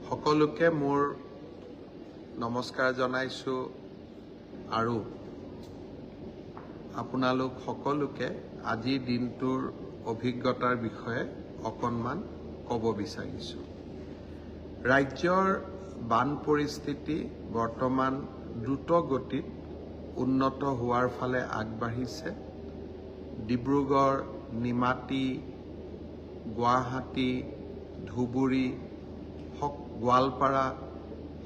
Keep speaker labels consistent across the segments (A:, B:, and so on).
A: সকলোকে মোৰ নমস্কাৰ জনাইছো আৰু আপোনালোক সকলোকে আজিৰ দিনটোৰ অভিজ্ঞতাৰ বিষয়ে অকণমান ক'ব বিচাৰিছো। ৰাজ্যৰ বান পৰিস্থিতি বৰ্তমান দ্ৰুত গতিত উন্নত হোৱাৰ ফালে আগবাঢ়িছে। ডিব্ৰুগড়, নিমাতী, গুৱাহাটী, ধুবুৰী, গোৱালপাৰা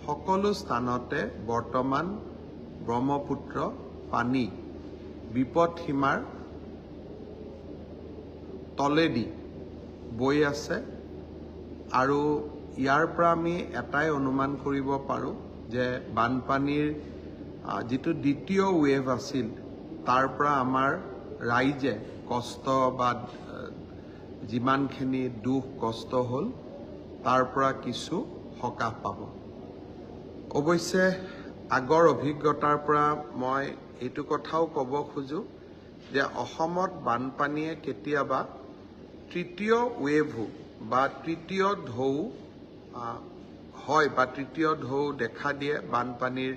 A: সকলো স্থানতে বৰ্তমান ব্ৰহ্মপুত্ৰ পানী বিপদসীমাৰ তলেদি বৈ আছে আৰু ইয়াৰ পৰা আমি এটাই অনুমান কৰিব পাৰোঁ যে বানপানীৰ যিটো দ্বিতীয় ৱেভ আছিল তাৰ পৰা আমাৰ ৰাইজে কষ্ট বা যিমানখিনি দুখ কষ্ট হ'ল তাৰ পৰা কিছু সকাহ পাব। অৱশ্যে আগৰ অভিজ্ঞতাৰ পৰা মই এইটো কথাও ক'ব খোজো যে অসমত বানপানীয়ে কেতিয়াবা তৃতীয় ৱেভো বা তৃতীয় ঢৌ হয় বা তৃতীয় ঢৌ দেখা দিয়ে। বানপানীৰ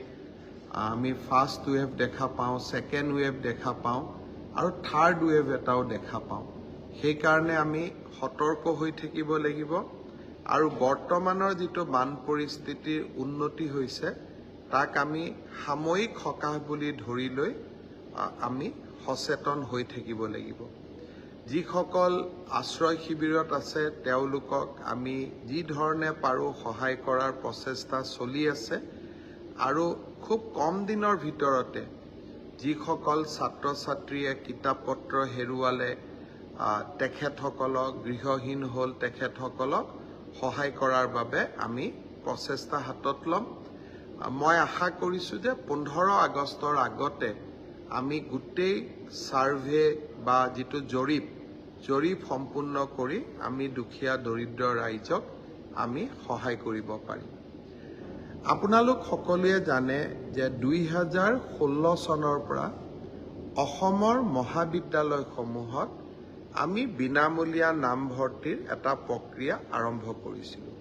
A: আমি ফাৰ্ষ্ট ৱেভ দেখা পাওঁ, ছেকেণ্ড ৱেভ দেখা পাওঁ আৰু থাৰ্ড ৱেভ এটাও দেখা পাওঁ। সেইকাৰণে আমি সতৰ্ক হৈ থাকিব লাগিব আৰু বৰ্তমানৰ যিটো বান পৰিস্থিতিৰ উন্নতি হৈছে তাক আমি সাময়িক সকাহ বুলি ধৰি লৈ আমি সচেতন হৈ থাকিব লাগিব। যিসকল আশ্ৰয় শিবিৰত আছে তেওঁলোকক আমি যি ধৰণে পাৰোঁ সহায় কৰাৰ প্ৰচেষ্টা চলি আছে আৰু খুব কম দিনৰ ভিতৰতে যিসকল ছাত্ৰ ছাত্ৰীয়ে কিতাপ পত্ৰ হেৰুৱালে তেখেতসকলক গৃহহীন হ'ল তেখেতসকলক সহায় কৰাৰ বাবে আমি প্ৰচেষ্টা হাতত ল'ম। মই আশা কৰিছোঁ যে 15 আগষ্টৰ আগতে আমি গোটেই ছাৰ্ভে বা যিটো জৰীপ সম্পূৰ্ণ কৰি আমি দুখীয়া দৰিদ্ৰ ৰাইজক আমি সহায় কৰিব পাৰিম। আপোনালোক সকলোৱে জানে যে 2016 চনৰ পৰা অসমৰ মহাবিদ্যালয়সমূহত আমি বিনামূলীয়া নামভৰ্তিৰ এটা প্ৰক্ৰিয়া আৰম্ভ কৰিছিলোঁ।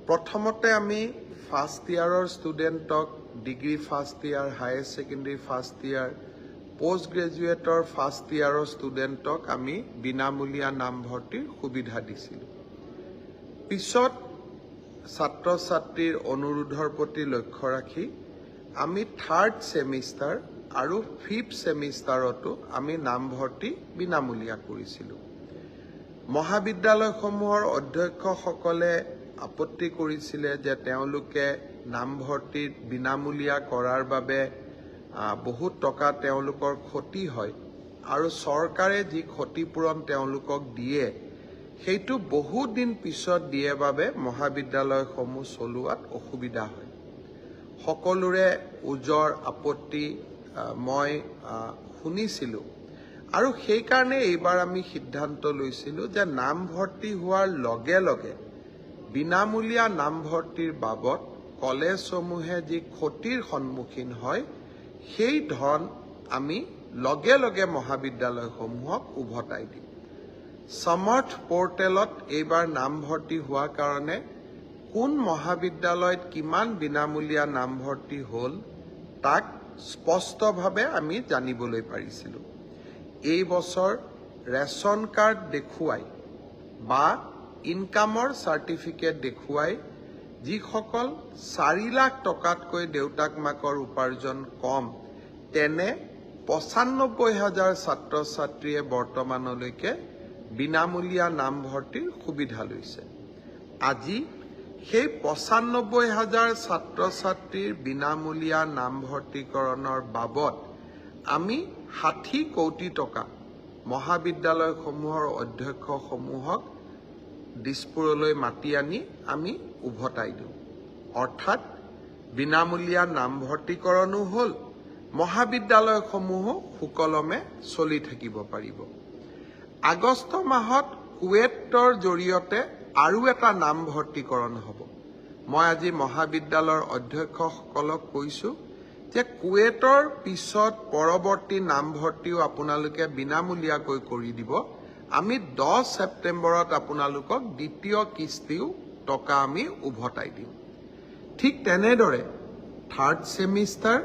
A: প্ৰথমতে আমি ফাৰ্ষ্ট ইয়াৰৰ ষ্টুডেণ্টক degree first year, higher secondary first year, post গ্ৰেজুৱেটৰ ফাৰ্ষ্ট ইয়াৰৰ ষ্টুডেণ্টক আমি বিনামূলীয়া নামভৰ্তিৰ সুবিধা দিছিলোঁ। পিছত ছাত্ৰ ছাত্ৰীৰ অনুৰোধৰ প্ৰতি লক্ষ্য ৰাখি আমি থাৰ্ড ছেমিষ্টাৰ আৰু ফিফ্থ ছেমিষ্টাৰতো আমি নামভৰ্তি বিনামূলীয়া কৰিছিলোঁ। মহাবিদ্যালয়সমূহৰ অধ্যক্ষসকলে আপত্তি কৰিছিলে যে তেওঁলোকে নামভৰ্তি বিনামূলীয়া কৰাৰ বাবে বহুত টকা তেওঁলোকৰ ক্ষতি হয় আৰু চৰকাৰে যি ক্ষতিপূৰণ তেওঁলোকক দিয়ে সেইটো বহুত দিন পিছত দিয়ে বাবে মহাবিদ্যালয়সমূহ চলোৱাত অসুবিধা হয়। সকলোৰে ওজৰ আপত্তি মই শুনিছিলোঁ আৰু সেইকাৰণে এইবাৰ আমি সিদ্ধান্ত লৈছিলোঁ যে নামভৰ্তি হোৱাৰ লগে লগে বিনামূলীয়া নামভৰ্তিৰ বাবদ কলেজসমূহে যি ক্ষতিৰ সন্মুখীন হয় সেই ধন আমি লগে লগে মহাবিদ্যালয়সমূহক উভতাই দিম। সমৰ্থ পৰ্টেলত এইবাৰ নামভৰ্তি হোৱাৰ কাৰণে কোন মহাবিদ্যালয়ত কিমান বিনামূলীয়া নামভৰ্তি হ'ল তাক স্পষ্টভাৱে আমি জানিবলৈ পাৰিছিলোঁ। এই বছৰ ৰেচন কাৰ্ড দেখুৱাই বা ইনকামৰ চাৰ্টিফিকেট দেখুৱাই যিসকল 4 লাখ টকাতকৈ দেউতাক মাকৰ উপাৰ্জন কম তেনে 95,000 ছাত্ৰ ছাত্ৰীয়ে বৰ্তমানলৈকে বিনামূলীয়া নামভৰ্তিৰ সুবিধা লৈছে। আজি সেই 95,000 ছাত্ৰ ছাত্ৰীৰ বিনামূলীয়া নামভৰ্তিকৰণৰ বাবদ আমি 60 কোটি টকা মহাবিদ্যালয়সমূহৰ অধ্যক্ষসমূহক দিছপুৰলৈ মাতি আনি আমি উভতাই দিওঁ। অৰ্থাৎ বিনামূলীয়া নামভৰ্তিকৰণো হ'ল, মহাবিদ্যালয়সমূহো সুকলমে চলি থাকিব পাৰিব। আগষ্ট মাহত কুৱেটৰ জৰিয়তে আৰু এটা নামভৰ্তিকৰণ হ'ব। মই আজি মহাবিদ্যালয়ৰ অধ্যক্ষসকলক কৈছোঁ যে কুৱেটৰ পিছত পৰৱৰ্তী নামভৰ্তিও আপোনালোকে বিনামূলীয়াকৈ কৰি দিব। আমি 10 ছেপ্টেম্বৰত আপোনালোকক দ্বিতীয় কিস্তিও টকা আমি উভতাই দিম। ঠিক তেনেদৰে 3rd সেমিষ্টাৰ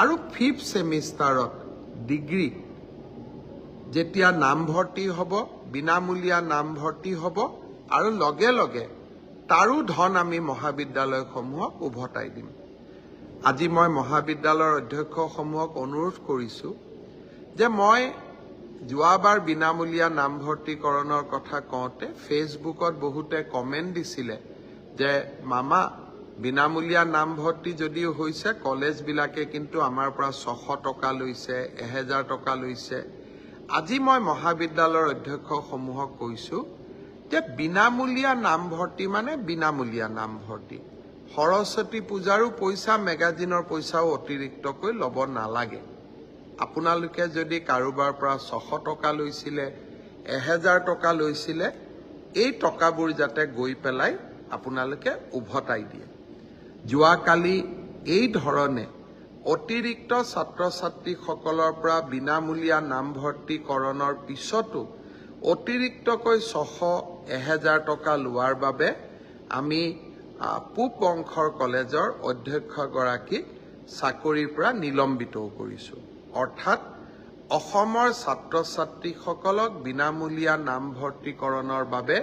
A: আৰু 5th সেমিষ্টাৰত ডিগ্ৰী যেতিয়া নামভৰ্তি হ'ব, বিনামূলীয়া নামভৰ্তি হ'ব আৰু লগে লগে তাৰো ধন আমি মহাবিদ্যালয়সমূহক উভতাই দিম। আজি মই মহাবিদ্যালয়ৰ অধ্যক্ষসমূহক অনুৰোধ কৰিছোঁ যে মই যোৱাবাৰ বিনামূলীয়া নামভৰ্তিকৰণৰ কথা কওঁতে ফেচবুকত বহুতে কমেণ্ট দিছিলে যে মামা বিনামূলীয়া নামভৰ্তি যদিও হৈছে কলেজবিলাকে কিন্তু আমাৰ পৰা 600 টকা লৈছে, 1000 টকা লৈছে। আজি মই মহাবিদ্যালয়ৰ অধ্যক্ষসমূহক কৈছোঁ যে বিনামূলীয়া নামভৰ্তি মানে বিনামূলীয়া নামভৰ্তি। সৰস্বতী পূজাৰো পইচা, মেগাজিনৰ পইচাও অতিৰিক্তকৈ ল'ব নালাগে। আপোনালোকে যদি কাৰোবাৰ পৰা 600 টকা লৈছিলে, 1000 টকা লৈছিলে, এই টকাবোৰ যাতে গৈ পেলাই আপোনালোকে উভতাই দিয়ে। যোৱাকালি এই ধৰণে অতিৰিক্ত ছাত্ৰ ছাত্ৰীসকলৰ পৰা বিনামূলীয়া নামভৰ্তিকৰণৰ পিছতো অতিৰিক্তকৈ 600-1000 টকা লোৱাৰ বাবে আমি পূব অংশৰ কলেজৰ অধ্যক্ষগৰাকীক চাকৰিৰ পৰা নিলম্বিতও কৰিছোঁ। অৰ্থাৎ অসমৰ ছাত্ৰ ছাত্ৰীসকলক বিনামূলীয়া নামভৰ্তিকৰণৰ বাবে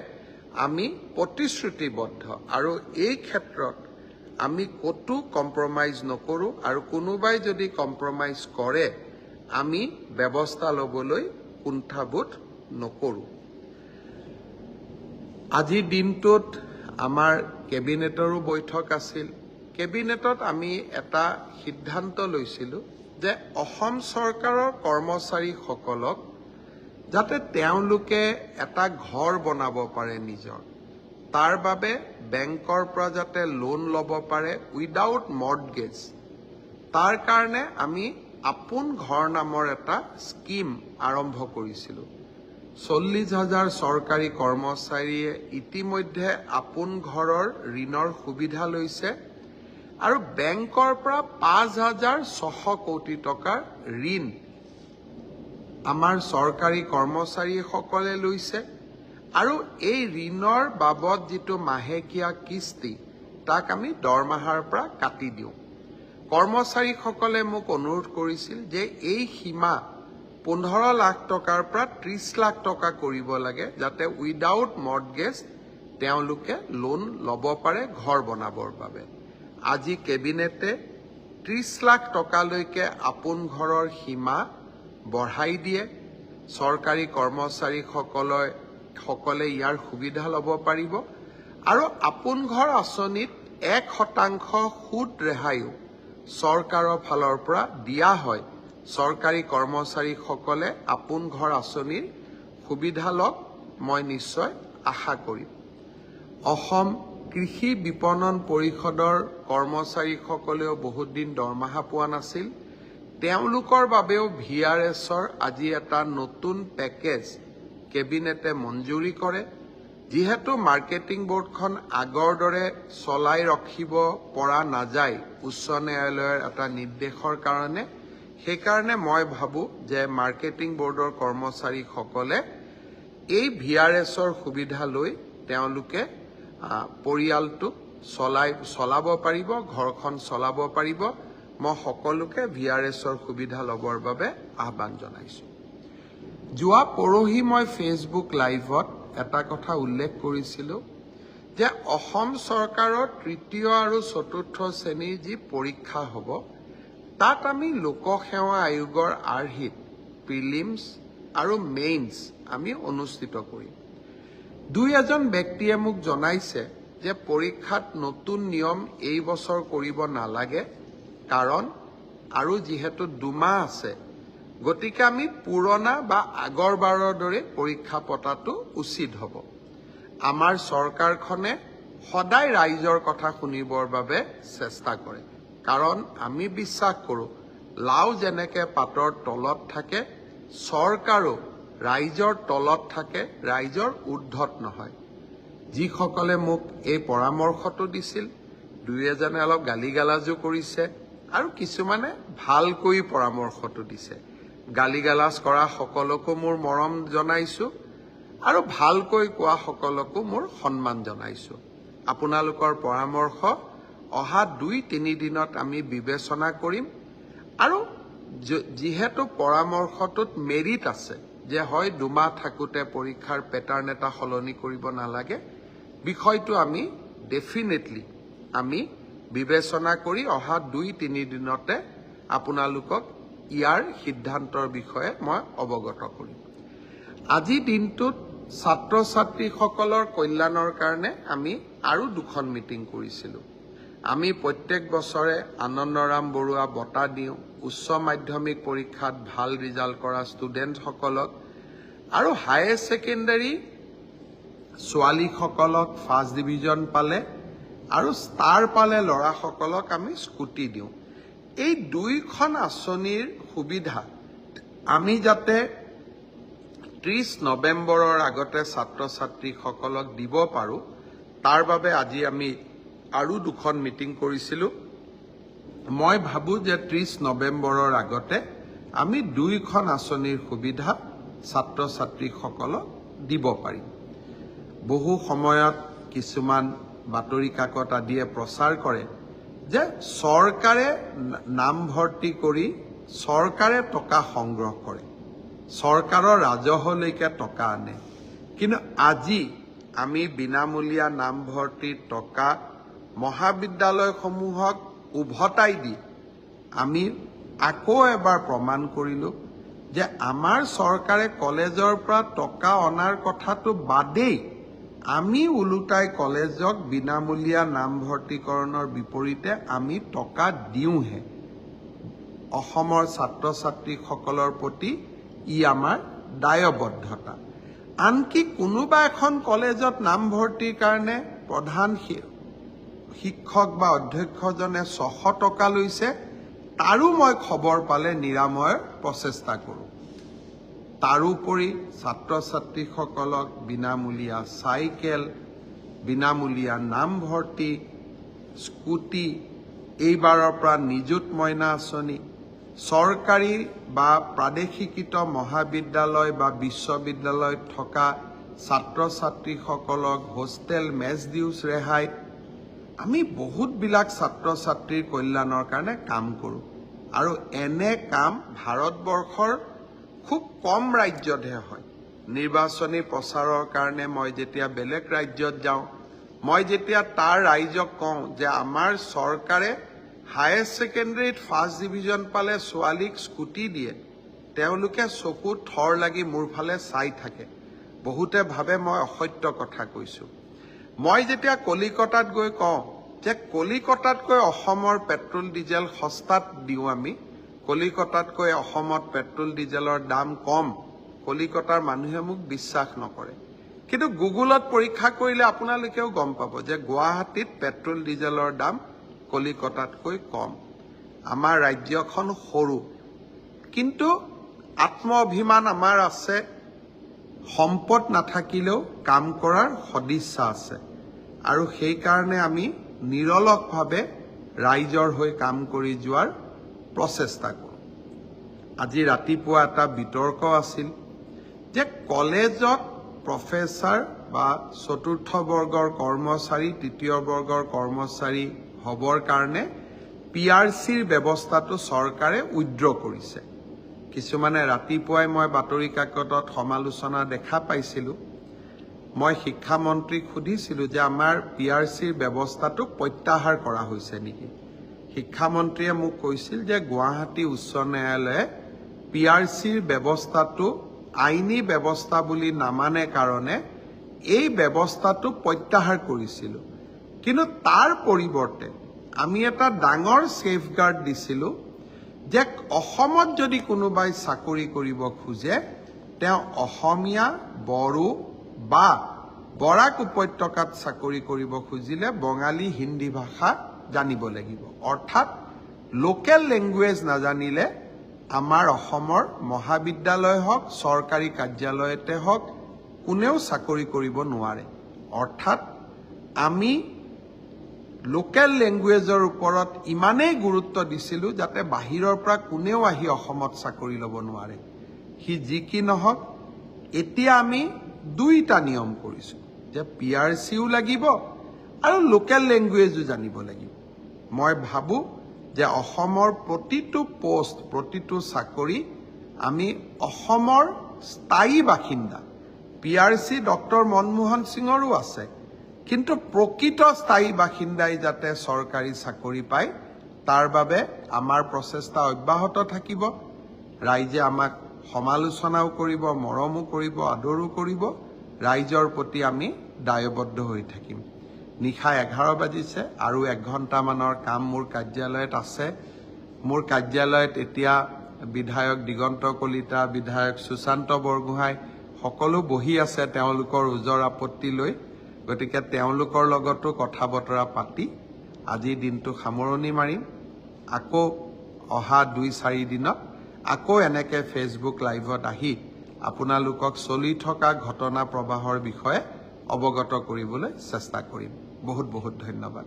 A: আমি প্ৰতিশ্ৰুতিবদ্ধ আৰু এই ক্ষেত্ৰত আমি কতো কম্প্ৰমাইজ নকৰোঁ আৰু কোনোবাই যদি কম্প্ৰমাইজ কৰে আমি ব্যৱস্থা ল'বলৈ কুণ্ঠাবোধ নকৰোঁ। আজিৰ দিনটোত আমাৰ কেবিনেটৰো বৈঠক আছিল। কেবিনেটত আমি এটা সিদ্ধান্ত লৈছিলোঁ যে অসম চৰকাৰৰ কৰ্মচাৰীসকলক যাতে তেওঁলোকে এটা ঘৰ বনাব পাৰে নিজৰ, তাৰ বাবে বেংকৰ পৰা যাতে লোন ল'ব পাৰে উইদাউট মৰ্টগেজ, তাৰ কাৰণে আমি আপোন ঘৰ নামৰ এটা স্কিম আৰম্ভ কৰিছিলোঁ। 40,000 চৰকাৰী কৰ্মচাৰীয়ে ইতিমধ্যে আপোন ঘৰৰ ঋণৰ সুবিধা লৈছে আৰু বেংকৰ পৰা 5,600 কোটি টকাৰ ঋণ আমাৰ চৰকাৰী কৰ্মচাৰীসকলে লৈছে আৰু এই ঋণৰ বাবদ যিটো মাহেকীয়া কিস্তি তাক আমি দৰমহাৰ পৰা কাটি দিওঁ। কৰ্মচাৰীসকলে মোক অনুৰোধ কৰিছিল যে এই সীমা 15 লাখ টকাৰ পৰা 30 লাখ টকা কৰিব লাগে যাতে উইদাউট মৰ্টগেজ তেওঁলোকে লোন ল'ব পাৰে ঘৰ বনাবৰ বাবে। আজি কেবিনেটে 30 লাখ টকালৈকে আপোন ঘৰৰ সীমা বঢ়াই দিয়ে। চৰকাৰী কৰ্মচাৰীসকলে ইয়াৰ সুবিধা ল'ব পাৰিব আৰু আপোন ঘৰ আঁচনিত 1% সুদ ৰেহাইও চৰকাৰৰ ফালৰ পৰা দিয়া হয়। চৰকাৰী কৰ্মচাৰীসকলে আপোন ঘৰ আঁচনিৰ সুবিধা লওক, মই নিশ্চয় আশা কৰিম। অসম কৃষি বিপণন পৰিষদৰ কৰ্মচাৰীসকলেও বহুত দিন দৰমহা পোৱা নাছিল। তেওঁলোকৰ বাবেও VRSৰ আজি এটা নতুন পেকেজ কেবিনেটে মঞ্জুৰি কৰে। যিহেতু মাৰ্কেটিং বোৰ্ডখন আগৰ দৰে চলাই ৰাখিব পৰা নাযায় উচ্চ ন্যায়ালয়ৰ এটা নিৰ্দেশৰ কাৰণে, সেইকাৰণে মই ভাবোঁ যে মাৰ্কেটিং বোৰ্ডৰ কৰ্মচাৰীসকলে এই VRSৰ সুবিধা লৈ তেওঁলোকে পৰিয়ালটোক চলাব পাৰিব, ঘৰখন চলাব পাৰিব। মই সকলোকে VRSৰ সুবিধা ল'বৰ বাবে আহ্বান জনাইছোঁ। যোৱা পৰহি মই ফেচবুক লাইভত এটা কথা উল্লেখ কৰিছিলোঁ যে অসম চৰকাৰৰ 3য় আৰু 4ৰ্থ শ্ৰেণীৰ যি পৰীক্ষা হ'ব তাত আমি লোকসেৱা আয়োগৰ আৰ্হিত প্ৰিলিমছ আৰু মেইনছ আমি অনুষ্ঠিত কৰিম। দুই এজন ব্যক্তিয়ে মোক জনাইছে যে পৰীক্ষাত নতুন নিয়ম এই বছৰ কৰিব নালাগে, কাৰণ আৰু যিহেতু 2 মাহ আছে গতিকে আমি পুৰণা বা আগৰবাৰৰ দৰে পৰীক্ষা পতাটো উচিত হ'ব। আমাৰ চৰকাৰখনে সদায় ৰাইজৰ কথা শুনিবৰ বাবে চেষ্টা কৰে, কাৰণ আমি বিশ্বাস কৰোঁ লাও যেনেকৈ পাতৰ তলত থাকে চৰকাৰো ৰাইজৰ তলত থাকে, ৰাইজৰ ঊৰ্ধ্বত নহয়। যিসকলে মোক এই পৰামৰ্শটো দিছিল দুই এজনে অলপ গালি গালাজো কৰিছে আৰু কিছুমানে ভালকৈ পৰামৰ্শটো দিছে। গালি গালাজ কৰা সকলকো মোৰ মৰম জনাইছোঁ আৰু ভালকৈ কোৱা সকলকো মোৰ সন্মান জনাইছোঁ। আপোনালোকৰ পৰামৰ্শ অহা 2-3 দিনত আমি বিবেচনা কৰিম আৰু যেহেতু পৰামৰ্শটোত মেৰিট আছে যে হয় 2 মাহ থাকোতে পৰীক্ষাৰ প্যাটাৰ্ন এটা সলনি কৰিব নালাগে বিষয়টো আমি ডেফিনেটলি আমি বিবেচনা কৰি অহা 2-3 দিনতে আপোনালোকক ইয়াৰ সিদ্ধান্তৰ বিষয়ে মই অৱগত কৰিম আজি দিনটোত ছাত্ৰ ছাত্ৰীসকলৰ কল্যাণৰ কাৰণে আমি আৰু 2খন মিটিং কৰিছিলোঁ আমি প্ৰত্যেক বছৰে আনন্দৰাম বৰুৱা বঁটা দিওঁ উচ্চ মাধ্যমিক পৰীক্ষাত ভাল ৰিজাল্ট কৰা ষ্টুডেণ্টসকলক আৰু হায়াৰ সেকেন্ডাৰী ছোৱালীসকলক ফাৰ্ষ্ট ডিভিজন পালে আৰু ষ্টাৰ পালে ল'ৰাসকলক আমি স্কুটি দিওঁ এই 2খন আঁচনিৰ সুবিধা আমি যাতে 30 নৱেম্বৰৰ আগতে ছাত্ৰ ছাত্ৰীসকলক দিব পাৰোঁ তাৰ বাবে আজি আমি আৰু 2খন মিটিং কৰিছিলোঁ মই ভাবো যে 30 নৱেম্বৰৰ আগতে আমি 2খন আঁচনিৰ সুবিধা ছাত্ৰ ছাত্ৰীসকলক দিব পাৰিম বহু সময়ত কিছুমান বাতৰি কাকত আদিয়ে প্ৰচাৰ কৰে যে চৰকাৰে নামভৰ্তি কৰি চৰকাৰে টকা সংগ্ৰহ কৰে চৰকাৰৰ ৰাজহলৈকে টকা আনে কিন্তু আজি আমি বিনামূলীয়া নামভৰ্তিৰ টকা মহাবিদ্যালয়সমূহক উভতাই দি আমি আকৌ এবাৰ প্ৰমাণ কৰিলোঁ যে আমাৰ চৰকাৰে কলেজৰ পৰা টকা অনাৰ কথাটো বাদেই আমি ওলোটাই কলেজক বিনামূলীয়া নামভৰ্তিকৰণৰ বিপৰীতে আমি টকা দিওঁহে অসমৰ ছাত্ৰ ছাত্ৰীসকলৰ প্ৰতি ই আমাৰ দায়বদ্ধতা আনকি কোনোবা এখন কলেজত নামভৰ্তিৰ কাৰণে প্ৰধান শিক্ষক বা অধ্যক্ষজনে 600 টকা লৈছে তাৰো মই খবৰ পালে নিৰাময়ৰ প্ৰচেষ্টা কৰোঁ তাৰোপৰি ছাত্ৰ ছাত্ৰীসকলক বিনামূলীয়া চাইকেল বিনামূলীয়া নামভৰ্তি স্কুটি এইবাৰৰ পৰা নিযুত মইনা আঁচনি চৰকাৰী বা প্ৰাদেশিকৃত মহাবিদ্যালয় বা বিশ্ববিদ্যালয়ত থকা ছাত্ৰ ছাত্ৰীসকলক হোষ্টেল মেছ ডিউজ ৰেহাই আমি বহুতবিলাক ছাত্ৰ ছাত্ৰীৰ কল্যাণৰ কাৰণে কাম কৰোঁ আৰু এনে কাম ভাৰতবৰ্ষৰ খুব কম ৰাজ্যতহে হয় নিৰ্বাচনী প্ৰচাৰৰ কাৰণে মই যেতিয়া বেলেগ ৰাজ্যত যাওঁ মই যেতিয়া তাৰ ৰাইজক কওঁ যে আমাৰ চৰকাৰে হায়াৰ সেকেন্ডাৰীত ফাৰ্ষ্ট ডিভিজন পালে ছোৱালীক স্কুটি দিয়ে তেওঁলোকে চকু থৰ লাগি মোৰ ফালে চাই থাকে বহুতে ভাবে মই অসত্য কথা কৈছোঁ মই যেতিয়া কলিকতাত গৈ কওঁ যে কলিকতাতকৈ অসমৰ পেট্ৰল ডিজেল সস্তাত দিওঁ আমি কলিকতাতকৈ অসমত পেট্ৰল ডিজেলৰ দাম কম কলিকতাৰ মানুহে মোক বিশ্বাস নকৰে কিন্তু গুগলত পৰীক্ষা কৰিলে আপোনালোকেও গম পাব যে গুৱাহাটীত পেট্ৰল ডিজেলৰ দাম কলিকতাতকৈ কম আমাৰ ৰাজ্যখন সৰু কিন্তু আত্ম অভিমান আমাৰ আছে সম্পদ নাথাকিলেও কাম কৰাৰ সদিচ্ছা আছে আৰু সেই কাৰণে আমি নিৰলসভাৱে ৰাইজৰ হৈ কাম কৰি যোৱাৰ প্ৰচেষ্টা কৰোঁ আজি ৰাতিপুৱা এটা বিতৰ্ক আছিল যে কলেজত প্ৰফেচাৰ বা চতুৰ্থ বৰ্গৰ কৰ্মচাৰী তৃতীয় বৰ্গৰ কৰ্মচাৰী হবৰ কাৰণে পিআৰচিৰ ব্যৱস্থাটো চৰকাৰে উইথড্ৰ কৰিছে কিছুমানে ৰাতিপুৱাই মই বাতৰি কাকতত সমালোচনা দেখা পাইছিলোঁ মই শিক্ষামন্ত্ৰীক সুধিছিলোঁ যে আমাৰ পিআৰচিৰ ব্যৱস্থাটো প্ৰত্যাহাৰ কৰা হৈছে নেকি শিক্ষামন্ত্ৰীয়ে মোক কৈছিল যে গুৱাহাটী উচ্চ ন্যায়ালয়ে পিআৰচিৰ ব্যৱস্থাটো আইনী ব্যৱস্থা বুলি নামানে কাৰণে এই ব্যৱস্থাটো প্ৰত্যাহাৰ কৰিছিলোঁ কিন্তু তাৰ পৰিৱৰ্তে আমি এটা ডাঙৰ সেফগাৰ্ড দিছিলোঁ যে অসমত যদি কোনোবাই চাকৰি কৰিব খোজে তেওঁ অসমীয়া বড়ো বা বৰাক উপত্যকাত চাকৰি কৰিব খুজিলে বঙালী হিন্দী ভাষা জানিব লাগিব অৰ্থাৎ লোকেল লেংগুৱেজ নাজানিলে আমাৰ অসমৰ মহাবিদ্যালয় হওক চৰকাৰী কাৰ্যালয়তে হওক কোনেও চাকৰি কৰিব নোৱাৰে অৰ্থাৎ আমি লোকেল লেংগুৱেজৰ ওপৰত ইমানেই গুৰুত্ব দিছিলোঁ যাতে বাহিৰৰ পৰা কোনেও আহি অসমত চাকৰি ল'ব নোৱাৰে সি যি কি নহওক এতিয়া আমি দুইটা নিয়ম কৰিছোঁ যে পিআৰচিও লাগিব আৰু লোকেল লেংগুৱেজো জানিব লাগিব। মই ভাবোঁ যে অসমৰ প্ৰতিটো পোষ্ট, প্ৰতিটো চাকৰি আমি অসমৰ স্থায়ী বাসিন্দা, PRC ডক্টৰ মনমোহন সিঙৰো আছে, কিন্তু প্ৰকৃত স্থায়ী বাসিন্দাই যাতে চৰকাৰী চাকৰি পায় তাৰ বাবে আমাৰ প্ৰচেষ্টা অব্যাহত থাকিব। ৰাইজে আমাক সমালোচনাও কৰিব, মৰমো কৰিব, আদৰো কৰিব। ৰাইজৰ প্ৰতি আমি দায়বদ্ধ হৈ থাকিম। নিশা 11 বাজিছে আৰু 1 ঘণ্টামানৰ কাম মোৰ কাৰ্যালয়ত আছে। মোৰ কাৰ্যালয়ত এতিয়া বিধায়ক দিগন্ত কলিতা, বিধায়ক সুশান্ত বৰগোহাঁই সকলো বহি আছে তেওঁলোকৰ ওজৰ আপত্তি লৈ। গতিকে তেওঁলোকৰ লগতো কথা বতৰা পাতি আজি দিনটো সামৰণি মাৰিম। আকৌ অহা 2-4 দিনত আকৌ এনেকৈ ফেচবুক লাইভত আহি আপোনালোকক চলি থকা ঘটনা প্ৰবাহৰ বিষয়ে অৱগত কৰিবলৈ চেষ্টা কৰিম। বহুত বহুত ধন্যবাদ।